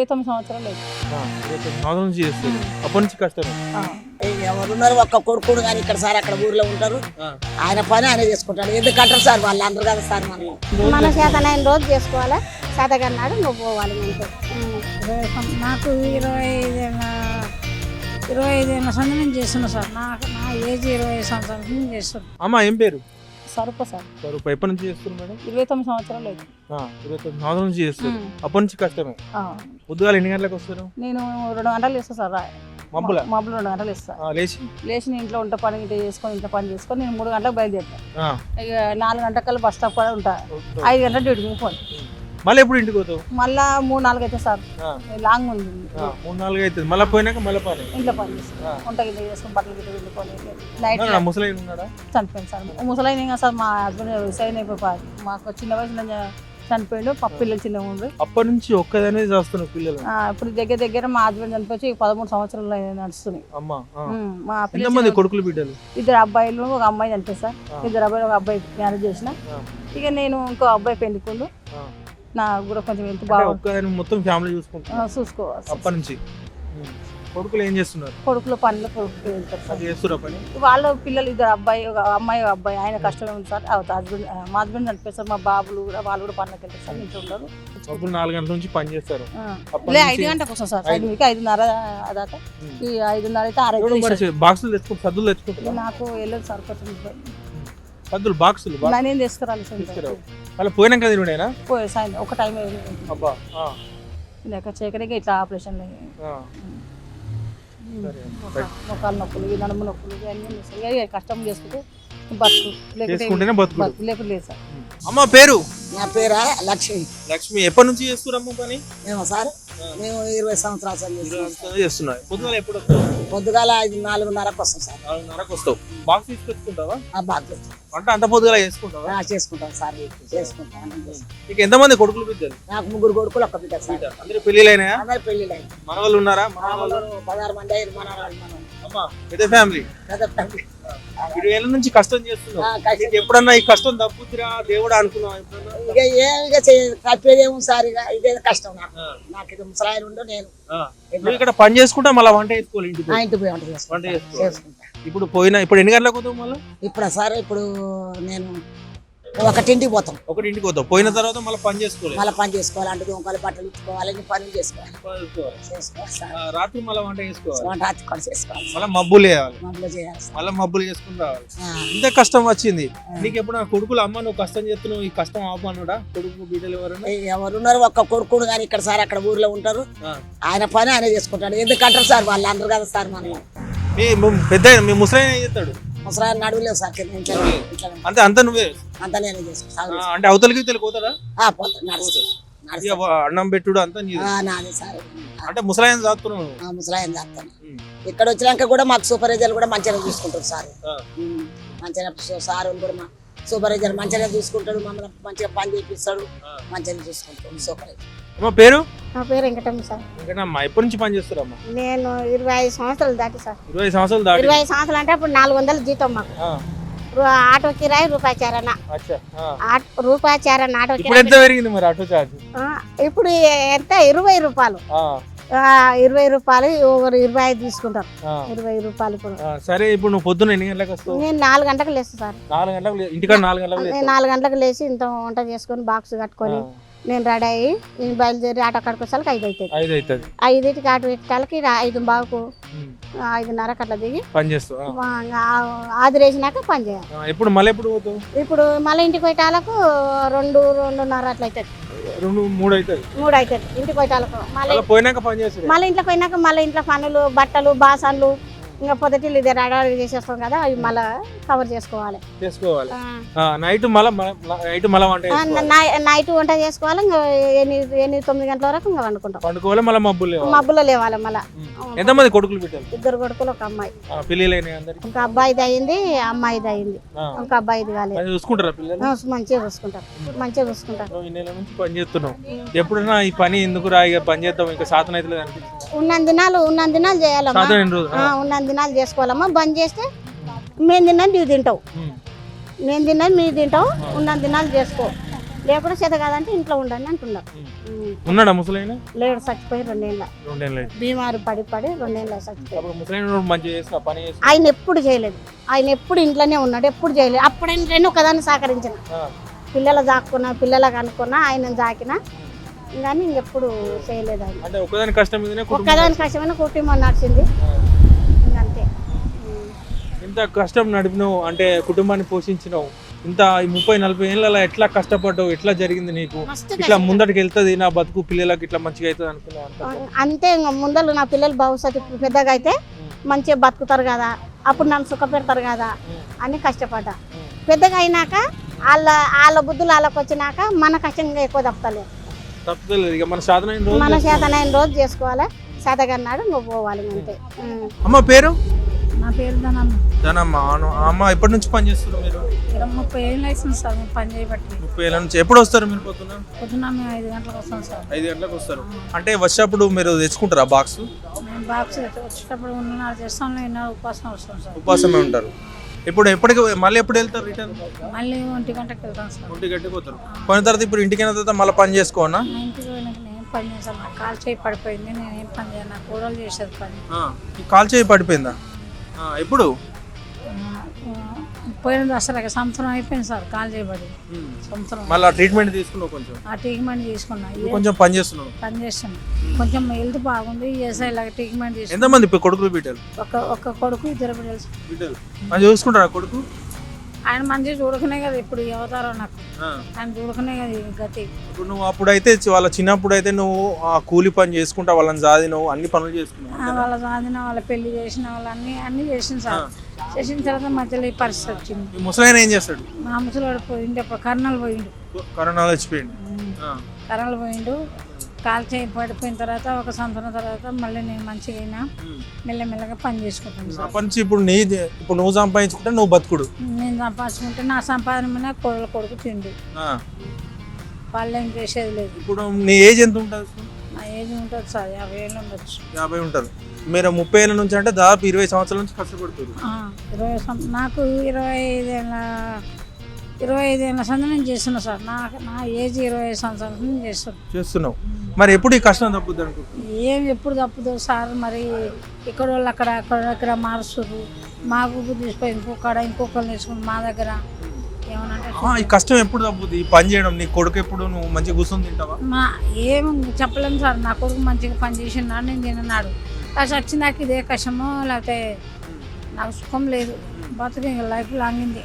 29 సంవత్సరాలు లేదు. 29 సంవత్సరాల నుంచి చేస్తారు. అప్పటి నుంచి కష్టమే. ఎవరున్నారు ఒక్క కొడుకుడు కానీ ఇక్కడ సార్ అక్కడ ఊర్లో ఉంటారు. ఆయన పని ఆయన చేసుకుంటాడు. ఎందుకంటారు సార్ వాళ్ళు అందరు కదా సార్ మన చేతనైన రోజు చేసుకోవాలి. చేతగన్నాడు నువ్వు పోవాలి. నాకు 25 సంవత్సరం నుంచి చేస్తున్నా సార్. నా ఏజ్ 25 సంవత్సరాల నుంచి చేస్తున్నా. అమ్మ ఏం పేరు? స్వరూప సార్. స్వరూప. ఎప్పటి నుంచి చేస్తారు మేడం? 29 సంవత్సరాలు లేదు. 29 సంవత్సరాల నుంచి చేస్తారు. అప్పటి నుంచి కష్టమే. పొద్దుగాల ఎన్ని గంటలకు వస్తారు? నేను 2 గంటలు ఇస్తాను సార్. మబ్బులు 2 గంటలు ఇస్తాను. లేచి నేను ఇంట్లో వంట పని ఇంట్లో చేసుకొని ఇంట్లో పని చేసుకొని నేను 3 గంటలకు బయలుదేరుతాను. ఇక 4 గంటలకల్లా బస్ స్టాప్ కూడా ఉంటా. 5 గంటల డ్యూటీకి పోయి మళ్ళీ ఎప్పుడు ఇంటికి పోతావు? మళ్ళా 3-4 అవుతుంది సార్. లాంగ్ ఉంది. 3-4 అవుతుంది. మళ్ళీ పోయినాక మళ్ళీ పని ఇంట్లో పని చేస్తాను. వంట గిట్ల చేసుకొని బట్టలు గిట్ల వెళ్ళిపోయి నైట్ ముసలైన ఉన్నాడా? చనిపోయింది సార్. ముసలైన సార్ మా హస్బెండ్ వ్యవసాయం అయిపోయి మాకు చిన్న వయసులో చనిపోయాడు. పిల్లలు చిన్నగా ఉండ్రు. అప్పటి నుంచి ఒక్కదనే చేస్తున్నావు పిల్లలు? ఇప్పుడు దగ్గర మా హస్బెండ్ చనిపోయి 13 సంవత్సరాలు నడుస్తున్నాయి. మా పిల్లలు కొడుకులు బిడ్డలు 2 అబ్బాయిలు 1 అమ్మాయి చనిపోయి సార్. 2 అబ్బాయిలు 1 అబ్బాయి మ్యారేజ్ చేసిన. ఇక నేను ఇంకో అబ్బాయి పెళ్లికుండు. నాకు కూడా కొంచెం ఎంత బాగా మొత్తం ఫ్యామిలీ చూసుకోవాలి. అప్పటి నుంచి కొడుకులు ఏం చేస్తున్నారు? కొడుకులు పనులు కొడుకులు చేస్తున్నారు పని. వాళ్ళ పిల్లలు 2 అబ్బాయి 1 అమ్మాయి 1 అబ్బాయి. ఆయన కష్టమే ఉంది సార్. హస్బెండ్ మా హస్బెండ్ చనిపోయి సార్. మా బాబులు కూడా వాళ్ళు కూడా పనులకు వెళ్తారు సార్. ఇంట్లో ఉండరు. 4 గంటల నుంచి పని చేస్తారు. 5 గంటలకు వస్తాం సార్. 5:30 దాకా. ఈ 5:30 అయితే 6 బాక్సులు తెచ్చుకుంటారు. సద్దులు తెచ్చుకుంటారు. నాకు వెళ్ళదు సార్. సద్దులు బాక్సులు నేను తీసుకురాలి సార్. మళ్ళీ పోయినాక తినడేనా? పోయి సాయంత్రం ఒక టైం లేక చేయకనే ఇట్లా ఆపరేషన్ మొక్కలు నొప్పులు నడుము నొప్పులు అన్నీ కష్టం చేసుకుంటే బతుకు లేకపోతే లేదు సార్. అమ్మ పేరు? నా పేరా లక్ష్మి. లక్ష్మి. ఎప్పటి నుంచి చేస్తున్నారమ్మ పని? మేము సార్ మేము 20 సంవత్సరాలు చేస్తున్నాం. పొద్దుగాల ఎప్పుడు? పొద్దుగాల 4:30కు వస్తాం సార్. 4:30కు వస్తావు. బాక్స్ తీసుకొచ్చుకుంటావా? బాగా వంట అంత పొద్దుగాల చేసుకుంటావా? చేసుకుంటాం సార్. చేసుకుంటాం. నీకు ఎంతమంది కొడుకులు బిడ్డలు? నాకు 3 కొడుకులు 1 బిడ్డ సార్. అందరూ పెళ్లిళ్ళైనాయా? అందరు పెళ్లిళ్ళు. మనవాళ్ళు ఉన్నారా? 16 మంది అయ్యారు. మనవాళ్ళు పెద్ద ఫ్యామిలీ. 20 ఏళ్ళ నుంచి కష్టం చేస్తున్నావు. ఎప్పుడన్నా ఈ కష్టం తప్పుతురా దేవుడు అనుకున్నావు? ఇక ఏమిగా తప్పేదేమో సార్. ఇక ఇదే కష్టం నాకు ఇది ముసలాయన ఉండు. నేను ఇక్కడ పని చేసుకుంటా మళ్ళీ వంట చేసుకోవాలి. ఇంటికి పోయి వంట చేసుకుంటా. ఇప్పుడు ఎన్ని గంటలకు పోతావు మళ్ళీ? ఇప్పుడు సార్ నేను 1ంటికి పోతాం. 1ంటికి పోతాం. పోయిన తర్వాత మళ్ళీ పని చేసుకోవాలి. అంటే దొంగలు బట్టలు ఉత్తుకోవాలి. పనులు చేసుకోవాలి. రాత్రి మళ్ళీ వంట చేసుకోవాలి. రాత్రి కూడా చేసుకోవాలి. మళ్ళీ మబ్బులు వేయాలి. చేయాలి. మళ్ళీ మబ్బులు చేసుకుని రావాలి. ఇంత కష్టం వచ్చింది నీకు. ఎప్పుడు కొడుకులు అమ్మ నువ్వు కష్టం చేస్తున్నావు, ఈ కష్టం ఆపన్నాడా? కొడుకు బిడ్డలు ఎవరున్నారు? ఒక్క కొడుకుడు కానీ ఇక్కడ సార్ అక్కడ ఊర్లో ఉంటారు. ఆయన పని ఆయన చేసుకుంటాడు. ఎందుకంటారు సార్ వాళ్ళు అందరు కదా సార్. పెద్ద మీ ముసలాయన ఏం చేస్తాడు? ముసలాయన నడువులేవు సార్. అంత నువ్వే అంతా నేనే చేసుకుంటాను. అంటే అవతలికి పోతారా? పోతాను. అన్నం పెట్టుడు అంతా నాదే సార్. అంటే ముసలాయన చేస్తున్నావు? ముసలాయన చేస్తాను. ఇక్కడ వచ్చినాక కూడా మాకు సూపర్వైజర్లు కూడా మంచిగా చూసుకుంటారు సార్. మంచిగా సార్ కూడా మా సూపర్వైజర్ మంచిగా చూసుకుంటాడు. మమ్మల్ని మంచిగా పని చేపిస్తాడు. మంచిగా చూసుకుంటాడు సూపర్వైజర్. పేరు? నా పేరు వెంకటమ్మ సార్. వెంకటమ్మ. ఎప్పటి నుంచి పని చేస్తారమ్మా? నేను 25 సంవత్సరాలు దాటి సార్. 20 సంవత్సరాలు దాటి. 20 సంవత్సరాలు అంటే అప్పుడు 400 జీతం మాకు. ఆటో కిరాయి రూపాయి చారణ. రూపాయి చారణ ఆటో కిరాయి. ఎంత పెరిగింది మరి ఆటో చార్జ్? ఇప్పుడు ఎంత 20 రూపాయలు. 20 రూపాయలు 25 తీసుకుంటారు. 20 రూపాయలు ఇప్పుడు. సరే ఇప్పుడు నువ్వు పొద్దున్న ఎన్ని గంటలకు వస్తావు? నేను 4 గంటలకు లేస్తాను సార్. 4 గంటలకు ఇంటికాడ 4 గంటలకు? 4 గంటలకు లేచి ఇంత వంట చేసుకొని బాక్స్ కట్టుకొని నేను రెడీ అయ్యి నేను బయలుదేరి ఆటో కాడికి వచ్చాక 5 అవుతుంది. 5ంటికి ఆటో ఎక్కాలకి 5:15 5:30 అట్లా దిగి పని చేస్తావు. ఆదిరేసినాక పని చేయాలి. ఇప్పుడు మళ్ళీ ఎప్పుడు పోతావు? ఇప్పుడు మళ్ళీ ఇంటికి పోయేటాలకు 2-2:30 అట్లా అవుతుంది. 2-3 అవుతుంది. 3 అవుతుంది ఇంటికి పోయేటాలకు. మళ్ళీ పోయినాక పని చేస్తావు. మళ్ళీ ఇంట్లో పోయినాక మళ్ళీ ఇంట్లో పనులు బట్టలు బాసన్లు ఇంకా పొద్దుటిల్లు ఇది రెడీ చేసేస్తాం కదా. అవి మళ్ళీ కవర్ చేసుకోవాలి. నైట్ వంట చేసుకోవాలి. ఇంకా 8-9 గంటల వరకు ఇంకా వండుకుంటాం. మబ్బులో లేవాలి. మళ్ళీ ఎంతమంది కొడుకులు పెట్టారు? 2 కొడుకులు 1 అమ్మాయి. ఒక అబ్బాయిది అయింది, అమ్మాయిది అయింది. ఒక అబ్బాయిది కాలేదు. మంచిగా చూసుకుంటారు. పని చేస్తున్నావు. ఎప్పుడైనా ఈ పని ఎందుకు రాయిగా పని చేద్దాం ఇంకా సాధన అయితే ఉన్న దినాలు చేయాలమ్మా. ఉన్న దినాలు చేసుకోవాలమ్మా. బంద్ చేస్తే మేము తిన్నా నువ్వు తింటావు, నేను తిన్నా మీరు తింటావు. ఉన్న దినాలు చేసుకో. లేకుండా చేత కాదంటే ఇంట్లో ఉండండి అంటున్నారు. ఉన్నాడా ముసలైన? లేడు, చచ్చిపోయి 2 ఏళ్ళ. 2 ఏళ్ళు బీమారు పడి 2 ఏళ్ళ చచ్చిపోయి. ముసలైన మంచిగా చేస్తా పని చేస్తా. ఆయన ఎప్పుడు చేయలేదు, ఆయన ఎప్పుడు ఇంట్లోనే ఉన్నాడు, ఎప్పుడు చేయలేదు. అప్పుడైనా నేను ఒకదాన్ని సహకరించిన, పిల్లలు జాక్కున్నా పిల్లలకు అనుకున్నా ఆయన జాకినా కానీ ఇంకెప్పుడు చేయలేదు. ఆయన అంటే ఒకదాని కష్టం మీదనే ఒక్కదాని కష్టమైన కుటుంబం నడిచింది ఇంకంతే. ఇంత కష్టం నడిపినావు అంటే కుటుంబాన్ని పోషించినావు, ఇంత 30-40 ఏళ్ళ ఎట్లా కష్టపడ్డావు, ఎట్లా జరిగింది నీకు? ఇట్లా ముందటికి వెళ్తుంది నా బతుకు, పిల్లలకి ఇట్లా మంచిగా అవుతుంది అనుకున్నావు? అంతే. ఇంకా ముందలు నా పిల్లలు భవిష్యత్తు పెద్దగా అయితే మంచిగా బతుకుతారు కదా, అప్పుడు నన్ను సుఖ పెడతారు కదా అని కష్టపడ్డా. పెద్దగా అయినాక వాళ్ళ బుద్ధులు వాళ్ళకి వచ్చినాక మన కష్టంగా ఎక్కువ తప్పలేదు. ఇక మన శాతనైన రోజు చేసుకోవాలి, శాతగన్నాడు నువ్వు పోవాలి అంతే. అమ్మ పేరు? నా పేరు ధనమ్మ. ధనమ్మ. అమ్మ ఎప్పటి నుంచి పని చేస్తున్నారు మీరు? 30 ఏళ్ళు అవుతుంది సార్ మేము పని చేయబట్టి. 30 ఏళ్ళ నుంచి. ఎప్పుడు వస్తారు మీరు పొద్దున్న? పొద్దున్న మేము 5 గంటలకు వస్తాం సార్. 5 గంటలకు వస్తారు. అంటే వచ్చేటప్పుడు మీరు తెచ్చుకుంటారా బాక్స్? మేము బాక్స్ వచ్చేటప్పుడు 1:30 చేస్తాం, 2:30 ఉపాసం వస్తాం సార్. ఉపాసమే ఉంటారు. ఇప్పుడు ఎప్పటికి మళ్ళీ ఎప్పుడు వెళ్తారు రిటర్న్? మళ్ళీ 1 గంటకి వెళ్తాం సార్. 1 గంటకి పోతారు. పోయిన తర్వాత ఇప్పుడు ఇంటికి అయిన తర్వాత మళ్ళీ పని చేసుకోనా? ఇంటికి పోయినాక నేను పని చేస్తాను, నాకు కాలు చేయి పడిపోయింది, నేనేం పని చేయను, నాకు కూడలు చేసేది పని. కాలు చేయి పడిపోయిందా? ఎప్పుడు? పోయిన దసరా సంవత్సరం అయిపోయింది సార్ కాలు చేయబడి. సంవత్సరం మళ్ళీ ట్రీట్మెంట్ తీసుకున్నావు? కొంచెం ఆ ట్రీట్మెంట్ తీసుకున్నా, కొంచెం పని చేస్తున్నావు? పని చేస్తున్నా, కొంచెం హెల్త్ బాగుంది, ఇలాగ ట్రీట్మెంట్ తీసుకున్నా. ఎంతమంది ఇప్పుడు కొడుకులు బిడ్డలు? ఒక కొడుకు, 2 బిడ్డలు. మంచి చూసుకుంటారా కొడుకు? ఆయన మంచిగా చూడకనే కదా ఇప్పుడు అవతారో నాకు, ఆయన చూడకనే కదా గతి. ఇప్పుడు నువ్వు అప్పుడైతే వాళ్ళ చిన్నప్పుడు అయితే నువ్వు ఆ కూలి పని చేసుకుంటా వాళ్ళని సాధినావు, అన్ని పనులు చేసుకున్నావు. వాళ్ళ సాధిన, వాళ్ళ పెళ్లి చేసిన, వాళ్ళన్నీ చేసిన సార్. చేసిన తర్వాత మధ్యలో ఈ పరిస్థితి వచ్చింది. ముసలాయన ఏం చేస్తాడు? మా ముసలాడు పోయిండు, అప్పుడు కరోనాలు పోయిండు. కరోనాలో వచ్చిపోయింది. కరోనాలు పోయిండు. కాలు చేయి పడిపోయిన తర్వాత 1 సంవత్సరం తర్వాత మళ్ళీ నేను మంచిగా అయినా మెల్లమెల్లగా పని చేసుకుంటాను సార్. అప్పటి నుంచి ఇప్పుడు నువ్వు సంపాదించుకుంటే నువ్వు బతుకుడు, నేను సంపాదించుకుంటే నా సంపాదన మీద కొడుకు తిండు, వాళ్ళు ఏం చేసేది లేదు. ఇప్పుడు నీ ఏజ్ ఎంత ఉంటుంది? నా ఏజ్ ఉంటుంది సార్ 50 ఏళ్ళు ఉండొచ్చు. 50 ఉంటుంది. మీరు 30 ఏళ్ళ నుంచి అంటే దాదాపు 20 సంవత్సరాల నుంచి కష్టపడుతుంది. 20 నాకు 25 ఏళ్ళ సంది నేను చేస్తున్నా సార్. నా ఏజ్ 25 సంవత్సరాల నుంచి చేస్తున్నావు. మరి ఎప్పుడు ఈ కష్టం తప్పుద్ది అనుకుంటున్నాను? ఏం ఎప్పుడు తప్పుదో సార్, మరి ఇక్కడ వాళ్ళు అక్కడ మారుస్తారు, మాకు తీసిపోయి ఇంకొకరు నేర్చుకుంటారు మా దగ్గర ఏమన్నా. ఈ కష్టం ఎప్పుడు తప్పుద్ది? ఈ పని చేయడం నీ కొడుకు ఎప్పుడు నువ్వు మంచిగా కూర్చొని తింటావా? ఏం చెప్పలేము సార్. నా కొడుకు మంచిగా పని చేసినాడు, నేను తిన్నాడు. కాస్త వచ్చి నాకు ఇదే కష్టమో లేకపోతే నాకు సుఖం లేదు, బతుకు లైఫ్ లాంగింది.